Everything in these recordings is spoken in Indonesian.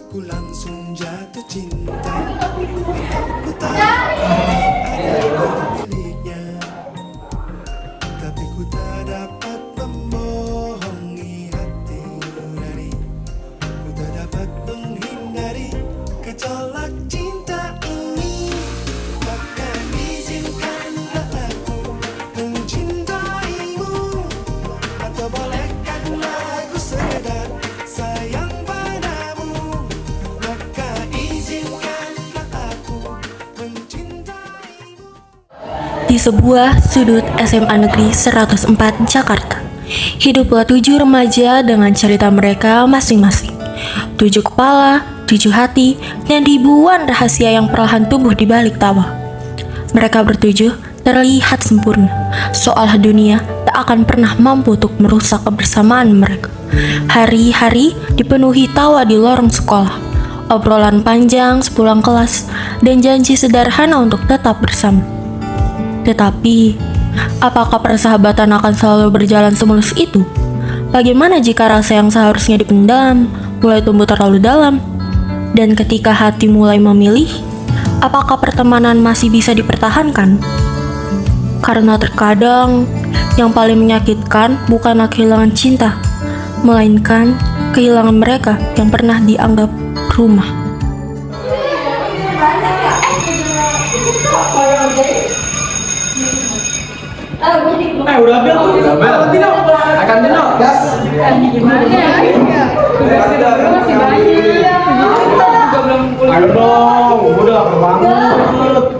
Ku langsung jatuh cinta. Ku tahu ada miliknya, tapi ku tak dapat membohongi hati nurani. Ku tak dapat menghindari gejolak cinta ini. Maka izinkanlah aku mencintaimu, atau bolehkanlah aku sekedar sayang padamu. Maka izinkanlah aku mencintaimu. Di sebuah sudut SMA Negeri 104 Jakarta, hiduplah 7 remaja dengan cerita mereka masing-masing. 7 kepala, 7 hati, dan ribuan rahasia yang perlahan tumbuh di balik tawa. Mereka bertujuh terlihat sempurna, seolah dunia tak akan pernah mampu untuk merusak kebersamaan mereka. Hari-hari dipenuhi tawa di lorong sekolah, obrolan panjang sepulang kelas, dan janji sederhana untuk tetap bersama. Tetapi, apakah persahabatan akan selalu berjalan semulus itu? Bagaimana jika rasa yang seharusnya dipendam mulai tumbuh terlalu dalam? Dan ketika hati mulai memilih, apakah pertemanan masih bisa dipertahankan? Karena terkadang yang paling menyakitkan bukanlah kehilangan cinta, melainkan kehilangan mereka yang pernah dianggap rumah. Udah bel tuh. Udah bel. Tino. Akan Tino. Gas. Gimana ya? Masih banyak. Juga belum pulang. Ayo dong. Udah lapar banget.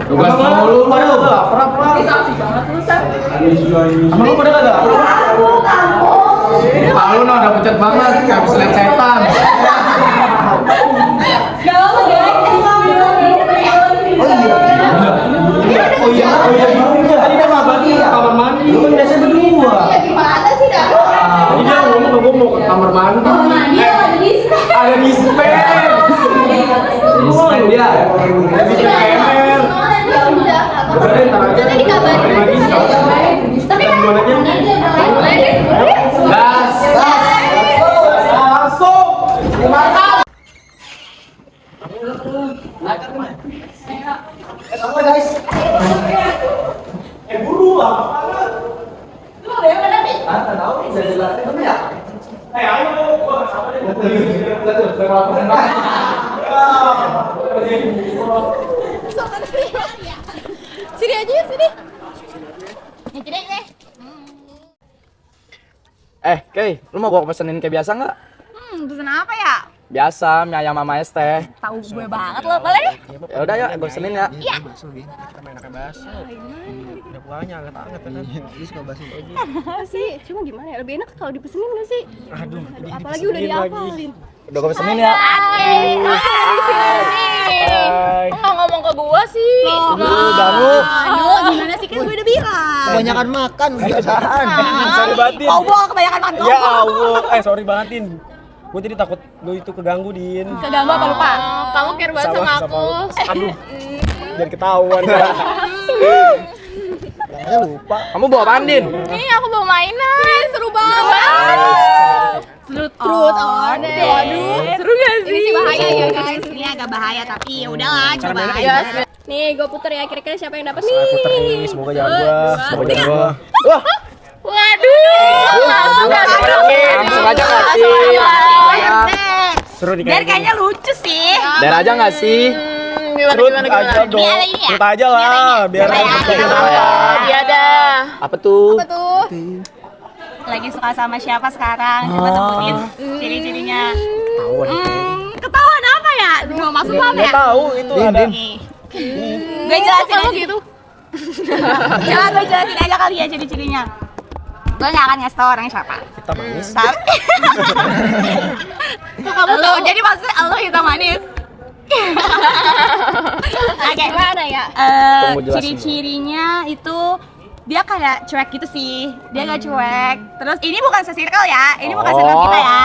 Tugas mulu lu pada udah lapar. Saksi banget lu, San. Sama lu pada kagak? Kamu no udah pucat banget, kayak bisa lihat setan. Oh iya. Tadi kan abadi ke kamar mandi, lu kan biasa berdua. Iya, gimana sih, dah? Ini dia ngomong mau ke kamar mandi. Ada dispen. Ada dispen. Dispen dia. Dispen KML. Ya udah. Udah deh, ntar aja. Nanti dikabarin. Lagi. Tapi kan Gimana aja? Gas. Langsung. Mantap. Apa guys? Buru lah. lu ada yang mana nih? Tak tahu, bisa jelasin kan ya? Ayo, gua sama deh. Betul, saya laporin banget. Sini aja, sini. Sini deh. Kay, lu mau gua pesenin kayak biasa nggak? Pesen apa ya? Biasa, mie ayam sama es teh. Tahu gue banget lo, boleh deh. Ya udah ya, gua pesenin ya. Iya. Udah puanya anget-anget kan. Lu suka bakso aja. Sih, cuma gimana ya? Lebih enak kalau dipesenin nggak sih? Aduh, apalagi udah dihafalin. Udah gua pesenin ya. Nggak ngomong ke gua sih. Baru. Aduh, gimana sih, kan gue udah bilang. Kebanyakan makan kebiasaan. Sorry batin. Kau buang kebanyakan makan. Ya Allah, sorry bangetin. Gue jadi takut lu itu keganggu, Din. Keganggu apa lupa? Kamu care banget sama aku. Aduh. Biar ketahuan. Kayaknya lupa. Kamu bawa apaan, Din? Nih, aku bawa mainan. Seru banget. Truth or dare. Waduh, seru gak sih? Ini sih bahaya ya guys. Ini agak bahaya tapi ya udahlah, coba aja. Nih, gue puter ya. Kira-kira siapa yang dapat nih? Puter nih, semoga jangan gua. Semoga jangan gua. Wah, Waduh. langsung aja nggak sih? Seru nih Biar kayaknya lucu sih. Biar aja nggak sih? Terus aja dong. Ini ada ini ya? Terus aja lah, biar Coba ya. apa? Iya dah. Apa tuh? Apa tuh? Lagi suka sama siapa sekarang? Coba sebutin ciri-cirinya. Ketahuan apa ya? Mau masuk apa Nggak ya? tahu itu ada. Nih. Gue jelasin aja gitu. Ya, gue jelasin aja kali ya ciri-cirinya. Gue gak akan ngasih tau orangnya siapa. Kita manis. Tapi kok kamu tahu? Jadi maksudnya lo hitam manis. Oke, mana ya? Tunggu jelasin. Ciri-cirinya itu dia kayak cuek gitu sih. Dia gak cuek. Terus ini bukan se-circle ya. Ini bukan circle kita ya.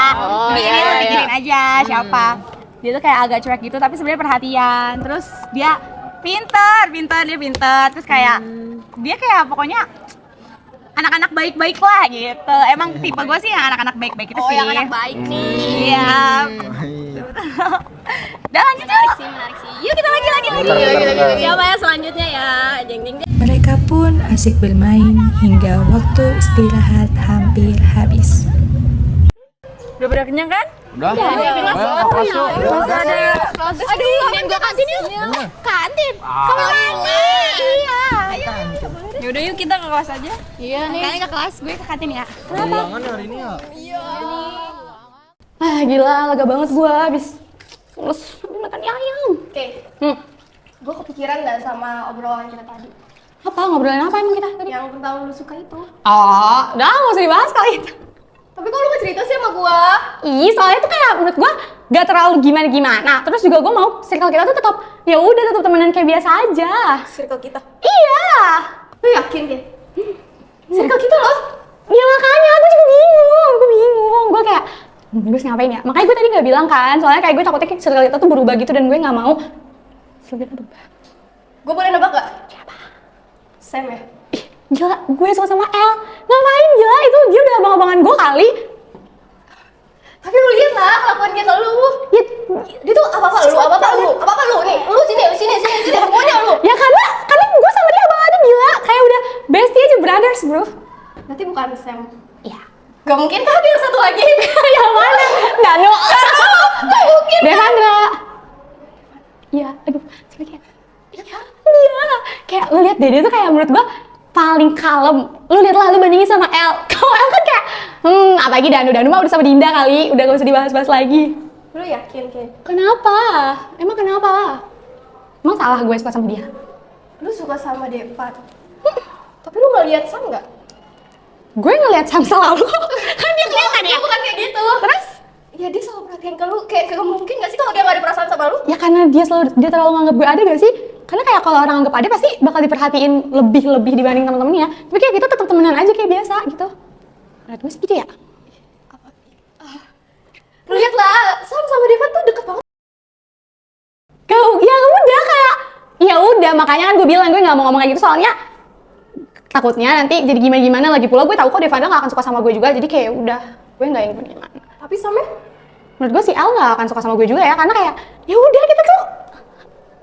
Ini lo pikirin aja siapa. Dia tuh kayak agak cuek gitu tapi sebenarnya perhatian. Terus dia pinter. Terus kayak dia kayak pokoknya anak-anak baik-baik lah gitu. Emang tipe gue sih yang anak-anak baik-baik itu sih. Oh, yang anak baik nih. Iya. Udah lanjut yuk. Menarik sih. Yuk kita lagi. Siapa yang selanjutnya ya? Jeng jeng jeng. Mereka pun asik bermain hingga waktu istirahat hampir habis. Udah pada kenyang kan? Udah. Masuk. Aduh, gua kantin yuk. Kantin. Kantin. Iya. Yaudah yuk kita ke kelas aja. Iya nih. Kalian ke kelas, gue ke kantin ya. Ulangan hari ini ya. Ah gila, lega banget gue habis makan mie ayam. Oke. Gue kepikiran gak sama obrolan kita tadi. Apa? Ngobrolin apa emang kita tadi? Yang tentang lu suka itu. Oh, udah gak usah dibahas kali itu. Tapi kok lu gak cerita sih sama gue? Ih, soalnya tuh kayak menurut gue gak terlalu gimana-gimana. Terus juga gue mau circle kita tuh tetap ya udah tetap temenan kayak biasa aja. Circle kita? Iya. Lu yakin deh? Circle kita loh? Ya makanya gue juga bingung. Gue kayak gue harus ngapain ya? Makanya gue tadi gak bilang kan, soalnya kayak gue takutnya circle kita tuh berubah gitu dan gue gak mau circle kita berubah. Gue boleh nebak gak? Siapa? Sam ya? Ih, gila, gue suka sama El. Ngapain gila, itu dia udah abang-abangan gue kali. Tapi lu lihat lah kelakuan dia ke lu. Ya, dia tuh apa-apa lu nih. Lu sini semuanya lu. Ya karena gue sama dia abang-abangan gila, kayak udah bestie aja, brothers bro. Berarti bukan Sam. Iya. Gak mungkin kan ada yang satu lagi. Yang mana? Danu. Gak mungkin. Devandra. Iya, aduh, coba kayak. Iya. Kayak lu lihat deh, dia tuh kayak menurut gua paling kalem. Lu lihat lah, lu bandingin sama El. Kalau El kan kayak, apalagi Danu mah udah sama Dinda kali, udah gak usah dibahas-bahas lagi. Lu yakin, Kay? Kenapa? Emang kenapa? Emang salah gue suka sama dia? Lu suka sama Devan? Tapi lu gak lihat Sam gak? Gue ngeliat Sam selalu. Kan dia kelihatan ya? Bukan kayak gitu. Terus? Ya dia selalu perhatian ke lu. Kayak mungkin gak sih kalau dia gak ada perasaan sama lu? Ya karena dia terlalu nganggap gue ada gak sih? Karena kayak kalau orang anggap ada pasti bakal diperhatiin lebih dibanding temen-temennya. Tapi kayak kita tetap temenan aja kayak biasa gitu. Menurut gue sih gitu ya? Lu lihat lah, Sam sama Devan tuh deket banget. Ya udah kayak, ya udah makanya kan gue bilang gue gak mau ngomong kayak gitu soalnya takutnya nanti jadi gimana lagi pula gue tahu kok Devanda gak akan suka sama gue juga jadi kayak udah gue nggak ingin gimana. Tapi Sam menurut gue si El nggak akan suka sama gue juga ya karena kayak ya udah kita tuh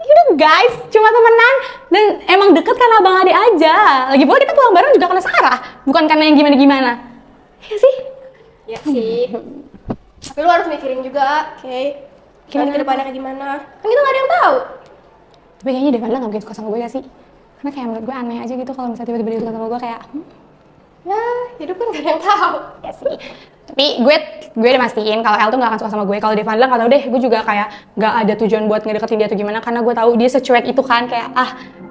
yaudah guys cuma temenan dan emang deket karena abang adik aja. Lagi pula kita pulang bareng juga karena Sarah bukan karena yang gimana. Ya sih? Ya sih. Tapi lu harus mikirin juga, Kay. Gimana ke depannya kayak gimana? Kan kita nggak ada yang tahu. Tapi kayaknya Devanda nggak mungkin suka sama gue ya sih. Karena kayak menurut gue aneh aja gitu kalau misalnya tiba-tiba dia suka sama gue kayak ya hidup kan gak ada yang tahu ya sih. Tapi gue udah mastiin kalau El tuh gak akan suka sama gue. Kalau Devandla gak tau deh, gue juga kayak gak ada tujuan buat ngedeketin dia atau gimana karena gue tahu dia secuek itu kan kayak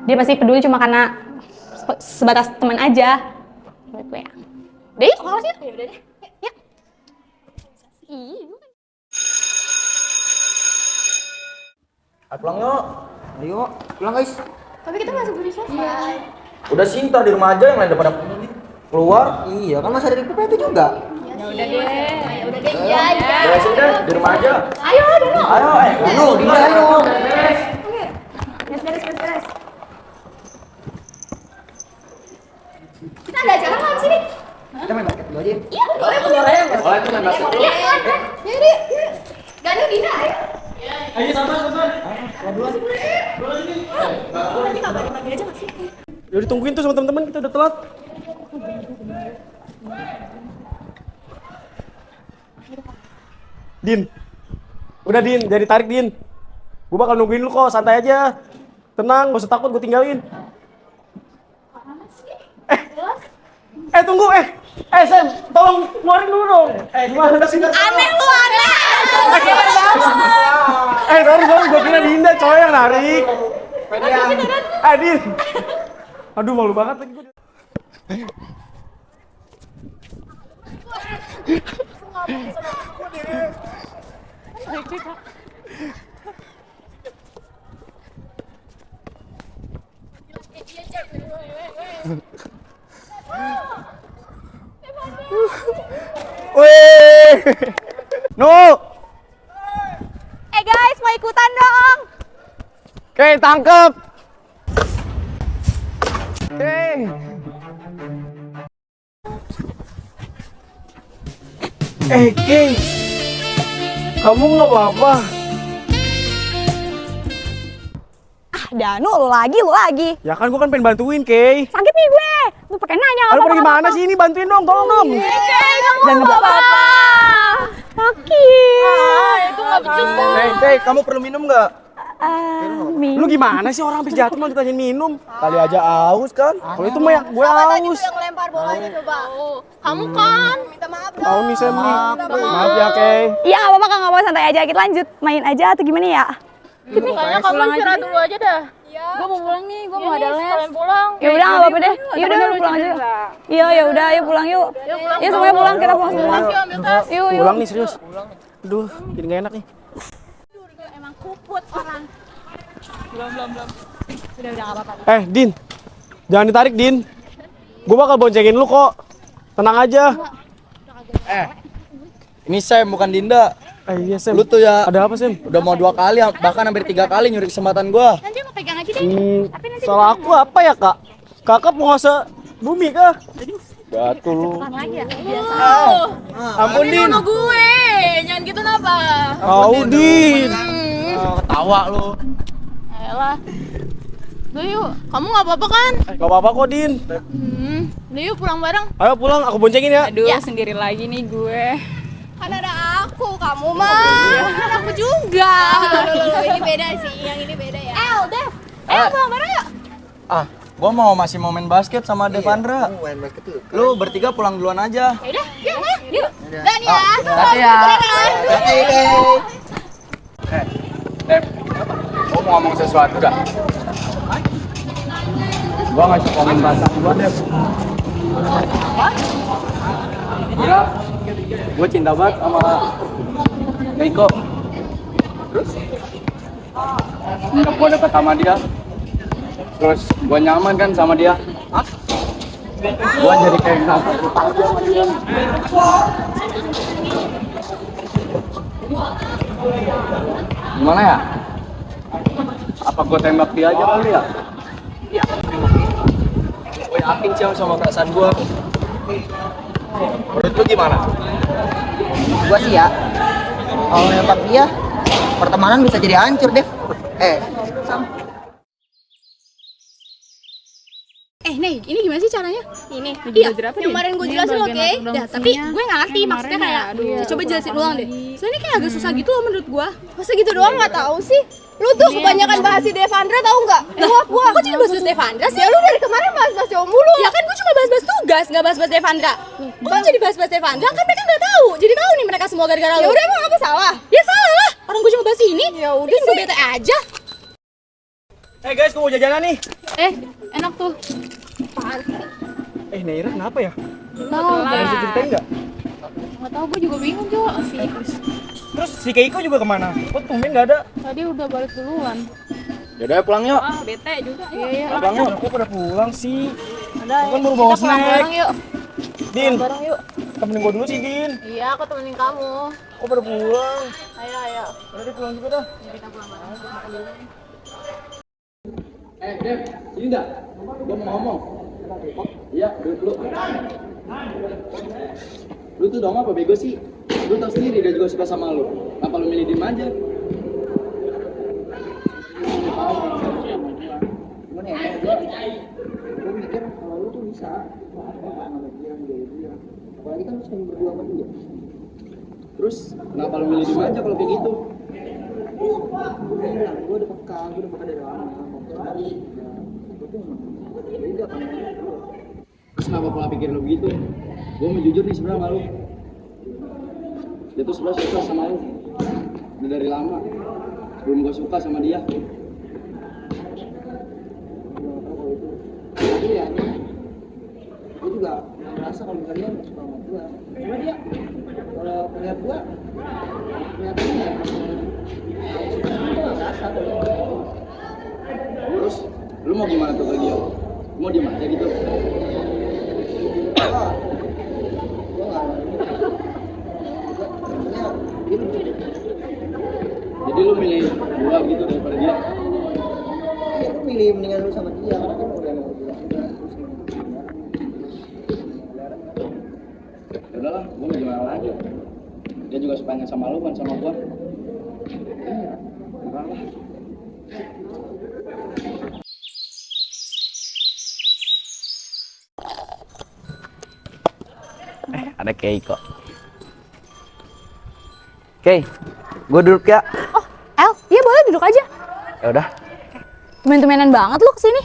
dia pasti peduli cuma karena sebatas teman aja menurut gue ya. Udah yuk kalau sih ya udah deh ya. Pulang yuk. Ayo, pulang guys. Tapi kita masih belum selesai. Udah sih, ntar di rumah aja yang lain pada keluar. Iya, kan masih ada di PPT juga. Ya udah deh. Ya. Beresin deh di rumah aja. Ayo, Danu. Ayo, Danu, Dinda ayo. Beres. Kita ada acara nggak di sini? Kita main basket dulu aja. Iya, boleh. Boleh tuh main basket. Iya. Yaudah. Danu, Dinda, ayo. Ayo sama. Nanti kabarin lagi aja masih. Udah ditungguin tuh sama teman-teman kita udah telat. Din. Udah Din, jadi tarik Din. Gue bakal nungguin lu kok, santai aja. Tenang, gak usah takut gue tinggalin. Tunggu, Sam, tolong keluarin dulu dong. Gimana sih? Aneh lu, aneh. Sorry, gue kira Dinda coy yang narik. Din. Aduh, malu banget lagi gue. Wih, Guys, mau ikutan dong. Oke, tangkep. Kay, kamu nggak apa-apa? Danu, lu lagi. Ya kan gua kan pengen bantuin, Kay. Sakit nih gue. Lu pakai nanya Aduh, pada gimana sih ini? Bantuin dong, tolong dong. Jangan apa-apa. Sakit. Itu nggak becus kok. Kay, kamu perlu minum nggak? Lu gimana sih orang habis jatuh malah ditanyain minum? Kali aja aus kan? Kalau itu mah gue haus. Lempar bolanya coba. Kamu kan minta maaf. Tahu nih Sam nih. Maaf ya, Kay. Iya nggak apa-apa, Kak, nggak apa-apa, santai aja. Kita lanjut main aja atau gimana ya? Kayaknya kamu istirahat dulu aja dah. Gue mau pulang nih, gue mau ada les. Kalian pulang. Ya udah nggak apa-apa deh. Ya udah pulang aja. Iya ya udah, ayo pulang yuk. Ya semuanya pulang, kita pulang semua. Yuk. Pulang nih serius. Aduh, jadi gak enak nih. Emang kuput orang. Belum. Udah nggak apa-apa. Din. Jangan ditarik, Din. Gue bakal boncengin lu kok. Tenang aja. Ini Sam bukan Dinda. Iya, Sam. Lu tuh ya Ada apa, Sam? udah mau 2 kali, bahkan hampir 3 kali nyuri kesempatan gua. Nanti mau pegang aja deh. Salah aku apa ya, Kak? Kakak penguasa bumi kah? Batu lu. Ampun, Din. Gue, jangan gitu napa? Din. Ketawa lu. Ayolah. Udah yuk, kamu nggak apa-apa kan? Gak apa-apa kok, Din. Udah yuk pulang bareng. Ayo pulang, aku boncengin ya. Aduh, sendiri lagi nih gue. Kan ada aku, kamu mah. Kan aku juga. Loh, ini beda sih, yang ini beda ya. Dev. Pulang bareng yuk. Gua masih mau main basket sama Devandra. Main basket tuh. Lu bertiga pulang duluan aja. Yaudah, yuk. Dan ya. Hati ya. Hati, Dev, gua mau ngomong sesuatu dah. Gua nggak suka ngomong perasaan gua, Dev. Ya, gua cinta banget sama Keiko. Terus? Gua deket sama dia. Terus gua nyaman kan sama dia. Gua jadi kayak ngerasa aja sama dia. Gimana ya? Apa gua tembak dia aja kali ya? Iya, Gue yakin sih sama perasaan gua. Menurut lu gimana? Gua sih ya, kalau nembak dia, pertemanan bisa jadi hancur, Dev. Nih, ini gimana sih caranya? Ini. Iya, yang kemarin gue jelasin oke. Ya, tapi gue nggak ngerti maksudnya kayak. Coba jelasin ulang deh. Soalnya kayak agak susah gitu loh menurut gue. Masa gitu doang nggak tahu sih? Lu tuh kebanyakan bahas si Devandra tahu nggak? Gua Kok jadi bahas-bahas Devandra sih? Ya lu dari kemarin bahas-bahas cowok mulu. Ya kan gue cuma bahas-bahas tugas, nggak bahas-bahas Devandra. Kok jadi bahas-bahas Devandra? Kan mereka nggak tahu. Jadi tahu nih mereka semua gara-gara lu. Ya udah emang apa salah? Ya salah lah. Orang gue cuma bahas ini. Ya udah Bikin gue sih. bete aja. Guys, gua mau jajanan nih. Enak tuh. Naira kenapa ya? Tahu Bisa ceritain nggak? Nggak tahu, gue juga bingung juga sih. Terus si Keiko juga kemana? Kok tumben nggak ada? Tadi udah balik duluan. Yaudah pulang yuk. Bete juga. Iya. Pulang yuk. Kok pada pulang sih? Ada. Kan baru bawa Kita pulang snack. bareng yuk. Din, Bareng yuk. temenin gua dulu sih, Din. Iya, aku temenin kamu. Kok pada pulang? Ayo. Udah deh, pulang juga dah. Dev, sini dah. Gua mau ngomong. Iya, duduk dulu. Lu tuh dong apa bego sih? Lu tau sendiri dia juga suka sama lu. Kenapa lu milih diem aja? Gimana ya? Gue mikir kalau lu tuh bisa. Apalagi kan lu sering berdua sama dia. Terus kenapa lu milih diem aja kalau kayak gitu? Gue udah peka dari lama. Gue tuh emang beda kan. Terus kenapa pola pikir lu begitu? Gua mau jujur nih sebenarnya sama lu. Dia tuh sebenarnya suka sama lu. Udah dari lama. Sebelum gua suka sama dia. Tapi ya, gue juga ngerasa kalau misalnya dia nggak suka sama gue. Cuma dia kalau ngeliat gue, kelihatannya ya gue nggak ngerasa. Terus lu mau gimana tuh ke dia? Mau diem aja gitu? Gue nggak dia lebih Jadi lu milih gua gitu daripada dia? ya gue milih mendingan lu sama dia karena kan udah mau bilang juga terus Ya udahlah, gua mau gimana lagi? Dia juga sukanya sama lu kan sama gua. iya. Enggak lah. ada Keiko. Oke, gue duduk ya. Oh, El, iya boleh duduk aja. Ya udah, Temen-temenan banget lu kesini.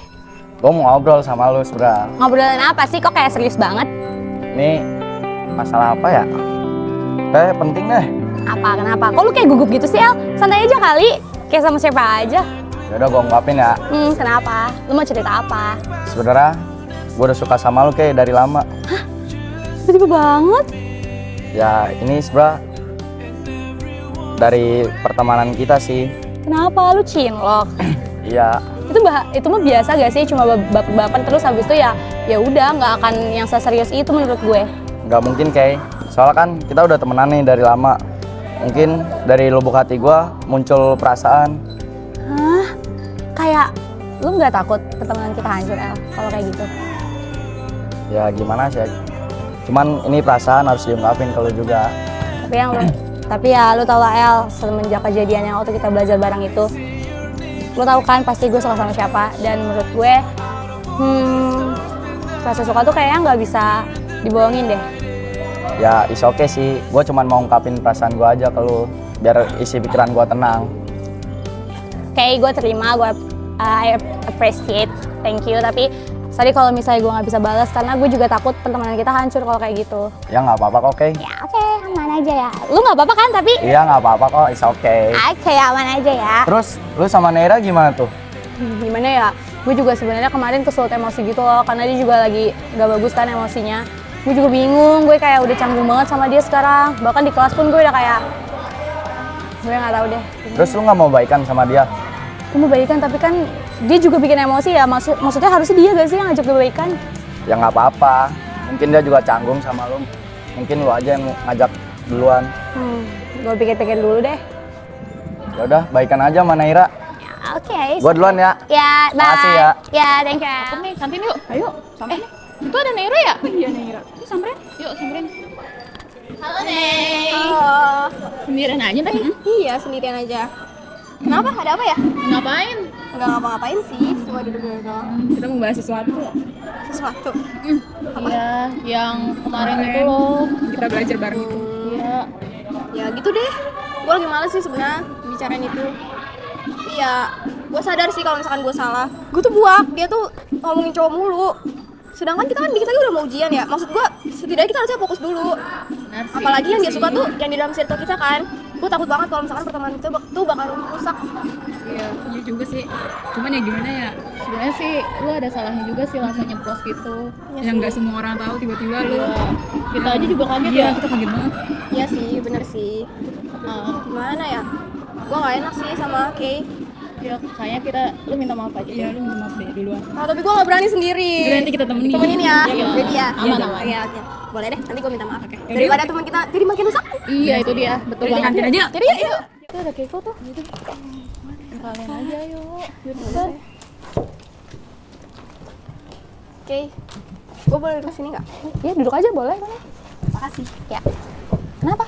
gue mau ngobrol sama lu sebenernya. Ngobrolin apa sih? Kok kayak serius banget? Ini masalah apa ya? Kayak penting deh. Apa? Kenapa? Kok lu kayak gugup gitu sih, El? Santai aja kali. Kayak sama siapa aja. Ya udah, gue ungkapin ya. Kenapa? Lu mau cerita apa? Sebenarnya gue udah suka sama lu kayak dari lama. Tiba-tiba banget. Ya ini sebenernya dari pertemanan kita sih. Kenapa? Lu cinlok? Iya. Itu mah biasa gak sih? Cuma baper-baper terus habis itu ya udah nggak akan yang seserius itu menurut gue. Nggak mungkin kayak. Soalnya kan kita udah temenan nih dari lama. Mungkin dari lubuk hati gue muncul perasaan. Hah? Kayak lu nggak takut pertemanan kita hancur, El? Kalau kayak gitu? Ya gimana sih? Cuman ini perasaan harus diungkapin kalau juga. Tapi ya lu tau lah, El, semenjak kejadian yang waktu kita belajar bareng itu, lu tau kan pasti gue suka sama siapa. Dan menurut gue, rasa suka tuh kayaknya nggak bisa dibohongin deh. Ya is okay sih, gue cuman mau ungkapin perasaan gue aja ke lu, biar isi pikiran gue tenang. Kayak gue terima, I appreciate, thank you. Tapi sorry kalau misalnya gue nggak bisa balas karena gue juga takut pertemanan kita hancur kalau kayak gitu. Ya nggak apa-apa kok, oke? Ya oke, aman aja ya. Lu nggak apa-apa kan tapi? Iya nggak apa-apa kok, is okay. Oke, aman aja ya. Terus lu sama Neira gimana tuh? Gimana ya? Gue juga sebenarnya kemarin kesulut emosi gitu loh, karena dia juga lagi gak bagus kan emosinya. Gue juga bingung, gue kayak udah canggung banget sama dia sekarang. Bahkan di kelas pun gue udah kayak, gue nggak tahu deh. Terus lu nggak mau baikan sama dia? Gue mau baikan tapi kan dia juga bikin emosi ya. Maksudnya harusnya dia gak sih yang ngajak gue baikan? Ya nggak apa-apa. Mungkin dia juga canggung sama lu. Mungkin lu aja yang ngajak duluan. Gue pikir-pikir dulu deh. Ya udah, baikan aja sama Neira. Oke. Gue duluan ya. Ya, bye. Makasih ya. Ya, thank you. Apa nih? Sampein yuk. Ayo, sampein. Itu ada Neira ya? Oh iya Neira. Yuk samperin. Yuk samperin. Halo Nei. Halo. Sendirian aja tadi? Iya, sendirian aja. Kenapa? Ada apa ya? Ngapain? Enggak ngapa-ngapain sih, cuma duduk-duduk doang. Kita mau bahas sesuatu. Sesuatu. Iya, yang kemarin itu loh. Kita belajar bareng itu. Iya. Ya gitu deh. Gue lagi males sih sebenarnya bicarain itu. Iya, gue sadar sih kalau misalkan gue salah. Gue tuh buak, dia tuh ngomongin cowok mulu. Sedangkan kita kan dikit lagi udah mau ujian ya. Maksud gue, setidaknya kita harusnya fokus dulu. Apalagi yang dia suka tuh yang di dalam circle kita kan. Gue takut banget kalau misalkan pertemanan kita tuh bakal rusak. Iya juga sih. Cuman ya gimana ya? Sebenarnya sih lu ada salahnya juga sih langsung nyeplos gitu. Yang nggak semua orang tahu tiba-tiba lu. Kita aja juga kaget ya. Kita kaget banget. Iya sih, bener sih. Gimana ya? Gue gak enak sih sama Kay. Ya kayaknya lu minta maaf aja. Iya, lu minta maaf deh duluan. Tapi gue gak berani sendiri. Nanti kita temenin. Temenin ya. Iya. Jadi ya. Aman. Iya, oke. Boleh deh, nanti gue minta maaf. Daripada teman kita jadi makin rusak. Iya, itu dia. Betul banget. Kantin aja. Jadi yuk. Itu ada Keiko tuh. Kalian aja yuk. Yuk. Oke. Gue boleh duduk sini nggak? Iya, duduk aja boleh. Makasih. Ya. Kenapa?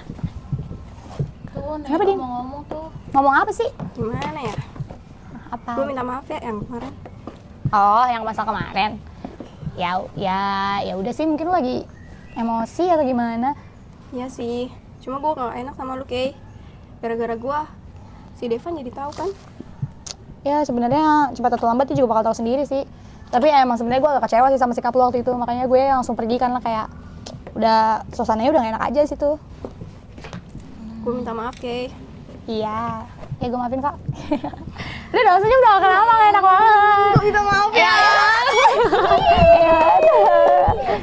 Kenapa dia mau ngomong tuh? ngomong apa sih? Gimana ya? Apa? Gue minta maaf ya yang kemarin. Oh, yang masalah kemarin. Ya udah sih, mungkin lu lagi emosi atau gimana? Iya sih. Cuma gue gak enak sama lu, Kay. Gara-gara gue, si Devan jadi tahu kan? Ya sebenarnya cepat atau lambat dia juga bakal tahu sendiri sih. Tapi emang sebenarnya gue agak kecewa sih sama sikap lu waktu itu. Makanya gue langsung pergi kan lah, kayak udah suasananya udah gak enak aja situ. Gue minta maaf, Kay. Iya, ya gue maafin kok. Udah dong, senyum dong, kenapa gak enak banget. Gue minta maaf ya.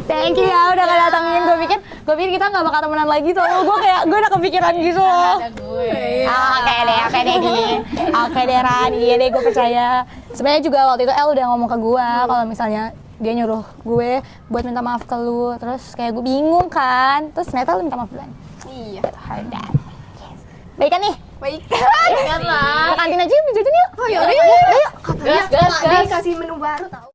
Thank you ya udah ngedatengin. Gue pikir kita gak bakal temenan lagi soalnya gue udah kepikiran gitu loh. Ada gue. Oke deh Ran, iya deh gue percaya. Sebenarnya juga waktu itu El udah ngomong ke gue kalau misalnya dia nyuruh gue buat minta maaf ke lu. Terus kayak gue bingung kan, terus ternyata lu minta maaf duluan. Iya. Baik kan nih? Baik kan lah. Ke kantin aja yuk, jajan yuk. Oh yaudah yuk. Katanya tadi kasih menu baru tau.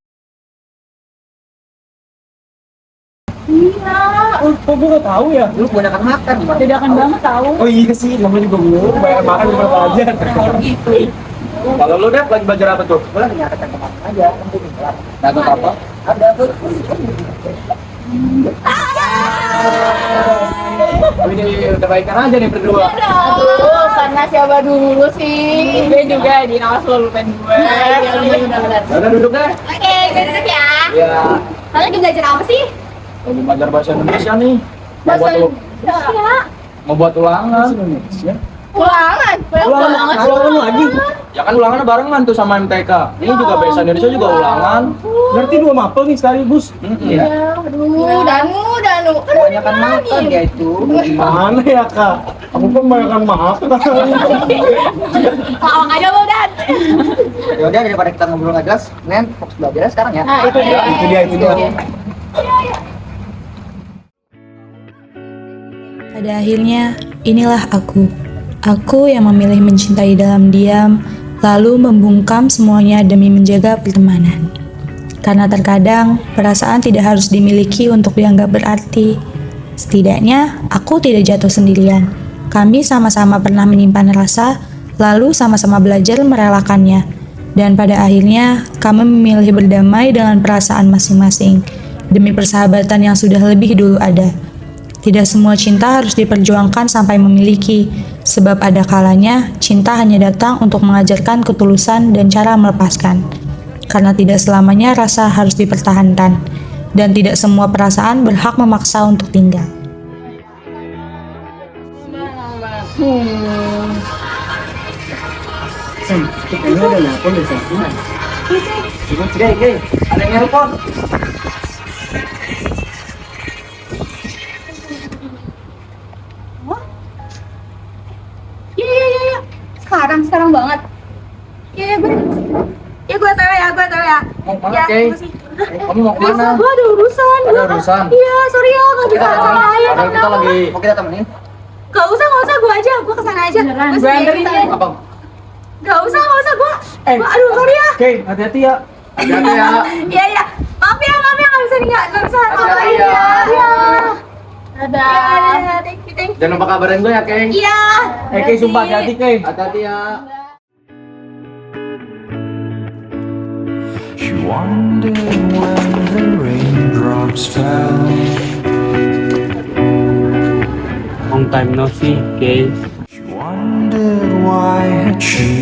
Kok gue gak tau ya? Lu kebanyakan makan. Dadakan banget tau. Oh iya sih, namanya juga gue banyak makan gue belajar. Gitu. Kalau lu deh lagi belajar apa tuh? Gue lagi nyari kemarin aja. Dapat apa? Ada tuh. Ini udah baikan aja nih berdua. Aduh, karena siapa dulu sih? Gue juga di nawas lo lupain gue. Udah duduk deh. Oke, gue duduk ya. Ya, Kalian lagi belajar apa sih? lagi belajar bahasa Indonesia nih. Mau buat ulangan. Ulangan. Ulangan lagi. Ya kan ulangannya barengan tuh sama MTK. Ini juga bahasa Indonesia juga ulangan. Berarti 2 mapel nih sekaligus. Aduh, Danu. Kebanyakan makan dia itu. Mana ya kak? Aku pun kebanyakan makan. Lawak aja lo, Dan. Ya udah daripada kita ngobrol nggak jelas, Nen fokus belajarnya sekarang ya. Nah, itu dia. Itu dia. Pada akhirnya, inilah aku. Aku yang memilih mencintai dalam diam, lalu membungkam semuanya demi menjaga pertemanan. Karena terkadang, perasaan tidak harus dimiliki untuk dianggap berarti. Setidaknya, aku tidak jatuh sendirian. Kami sama-sama pernah menyimpan rasa, lalu sama-sama belajar merelakannya. Dan pada akhirnya, kami memilih berdamai dengan perasaan masing-masing, demi persahabatan yang sudah lebih dulu ada. Tidak semua cinta harus diperjuangkan sampai memiliki, sebab ada kalanya cinta hanya datang untuk mengajarkan ketulusan dan cara melepaskan. Karena tidak selamanya rasa harus dipertahankan, dan tidak semua perasaan berhak memaksa untuk tinggal. Kayaknya udah nelpon dari sana. Gay, ada yang nelpon. Iya. Sekarang banget. Iya, gue tahu ya. Mau kemana, Ya, Kay? makasih. Kamu mau kemana? Gue ada urusan. Ada urusan? Iya, sorry ya, gak bisa sama ayah. Padahal kita lagi. Mau kita temenin? Gak usah, gue aja. Gue kesana aja. Gue anterin ya. Apa? Gak usah, gue. Aduh, sorry ya. Oke, hati-hati ya. Hati-hati ya. Iya. Maaf ya, gak bisa sama Hati-hati ayah. ya. Iya. Dadah. Thank you. Jangan lupa kabarin gue ya, Kay. Iya. Kay, sumpah hati-hati Kay. Hati-hati ya. She wondered when the raindrops fell. Long time no see, Kay. She wondered why had she